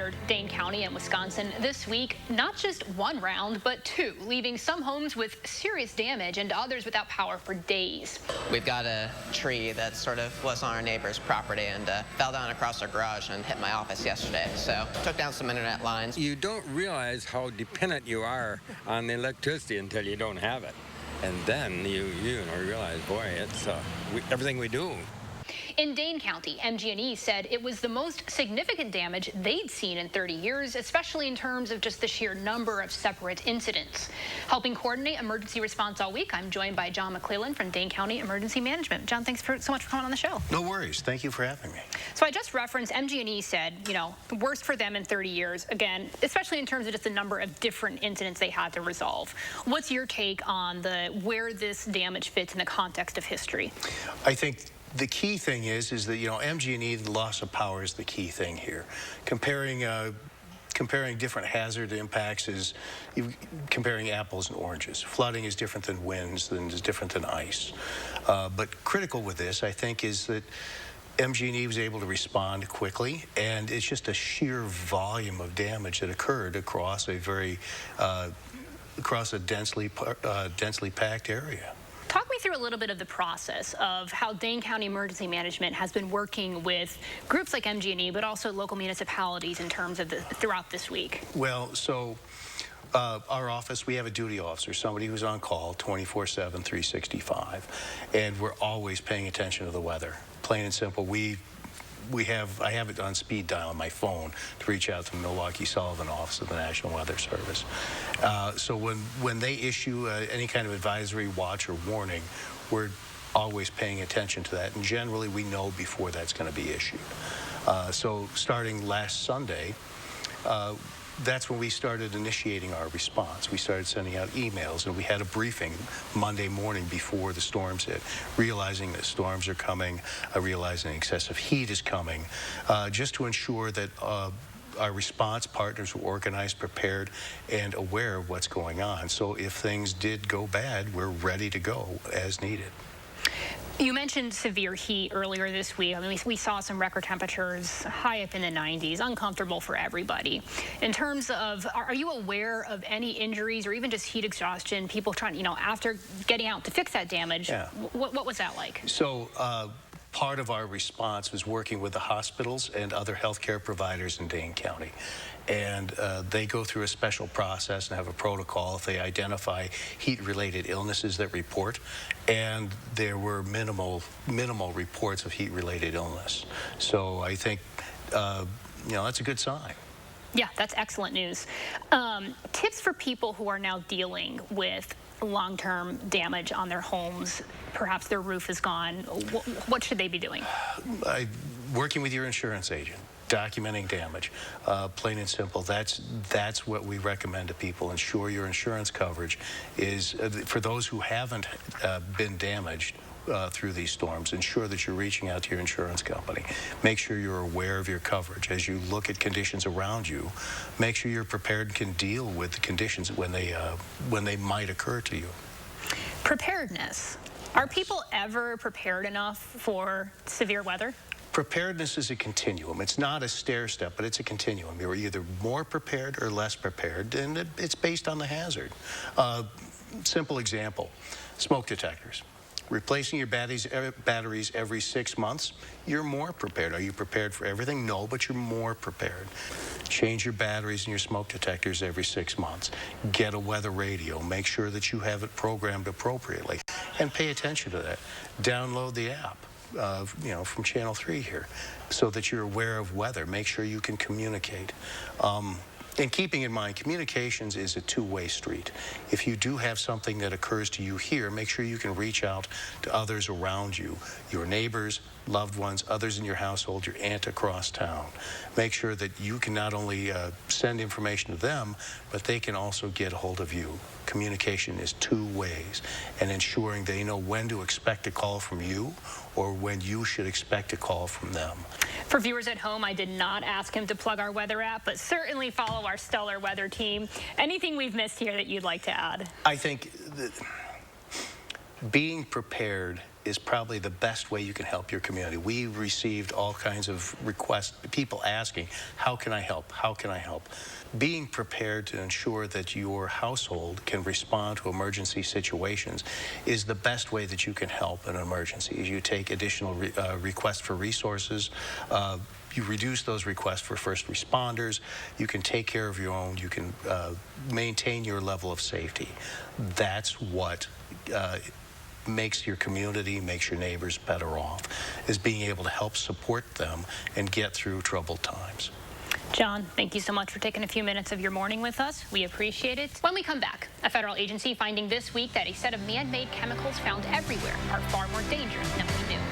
battered Dane County in Wisconsin this week. Not just one round, but two, leaving some homes with serious damage and others without power for days. We've got a tree that sort of was on our neighbor's property and fell down across our garage and hit my office yesterday. So took down some internet lines. You don't realize how dependent you are on the electricity until you don't have it. And then you realize, boy, it's everything we do. In Dane County, MG&E said it was the most significant damage they'd seen in 30 years, especially in terms of just the sheer number of separate incidents. Helping coordinate emergency response all week, I'm joined by John McClellan from Dane County Emergency Management. John, thanks so much for coming on the show. No worries. Thank you for having me. So I just referenced MG&E said, the worst for them in 30 years, again, especially in terms of just the number of different incidents they had to resolve. What's your take on where this damage fits in the context of history? I think the key thing is that, MG&E, the loss of power is the key thing here. Comparing different hazard impacts is comparing apples and oranges. Flooding is different than winds, is different than ice. But critical with this, I think, is that MG&E was able to respond quickly, and it's just a sheer volume of damage that occurred across a densely packed area. Talk me through a little bit of the process of how Dane County Emergency Management has been working with groups like MG&E, but also local municipalities in terms of throughout this week. Well, so our office, we have a duty officer, somebody who's on call 24/7, 365, and we're always paying attention to the weather. Plain and simple, I have it on speed dial on my phone to reach out to the Milwaukee Sullivan office of the National Weather Service. So when they issue any kind of advisory, watch, or warning, we're always paying attention to that, and generally we know before that's going to be issued. So starting last Sunday, that's when we started initiating our response. We started sending out emails, and we had a briefing Monday morning before the storms hit, realizing that storms are coming, realizing excessive heat is coming, just to ensure that our response partners were organized, prepared, and aware of what's going on. So if things did go bad, we're ready to go as needed. You mentioned severe heat earlier this week. I mean, we saw some record temperatures high up in the 90s, uncomfortable for everybody. In terms of, are you aware of any injuries or even just heat exhaustion, people trying, after getting out to fix that damage? Yeah. What was that like? So part of our response was working with the hospitals and other healthcare providers in Dane County. And they go through a special process and have a protocol if they identify heat-related illnesses that report, and there were minimal reports of heat-related illness. So I think, that's a good sign. Yeah, that's excellent news. Tips for people who are now dealing with long-term damage on their homes, perhaps their roof is gone. What should they be doing? Working with your insurance agent. Documenting damage, plain and simple. That's what we recommend to people. Ensure your insurance coverage is for those who haven't been damaged through these storms. Ensure that you're reaching out to your insurance company. Make sure you're aware of your coverage as you look at conditions around you. Make sure you're prepared and can deal with the conditions when they might occur to you. Preparedness. Are people ever prepared enough for severe weather? Preparedness is a continuum. It's not a stair step, but it's a continuum. You're either more prepared or less prepared, and it's based on the hazard. Simple example, smoke detectors. Replacing your batteries every 6 months, you're more prepared. Are you prepared for everything? No, but you're more prepared. Change your batteries and your smoke detectors every 6 months. Get a weather radio. Make sure that you have it programmed appropriately, and pay attention to that. Download the app. From Channel 3 here, so that you're aware of weather. Make sure you can communicate. And keeping in mind, communications is a two-way street. If you do have something that occurs to you here, make sure you can reach out to others around you, your neighbors, loved ones, others in your household, your aunt across town. Make sure that you can not only send information to them, but they can also get a hold of you. Communication is two ways, and ensuring they know when to expect a call from you or when you should expect a call from them. For viewers at home, I did not ask him to plug our weather app, but certainly follow our stellar weather team. Anything we've missed here that you'd like to add? I think that being prepared is probably the best way you can help your community. We received all kinds of requests, people asking, how can I help? How can I help? Being prepared to ensure that your household can respond to emergency situations is the best way that you can help in an emergency. You take additional requests for resources, you reduce those requests for first responders, you can take care of your own, you can maintain your level of safety. That's what makes your community, makes your neighbors better off, is being able to help support them and get through troubled times. John, thank you so much for taking a few minutes of your morning with us. We appreciate it. When we come back, a federal agency finding this week that a set of man-made chemicals found everywhere are far more dangerous than we knew.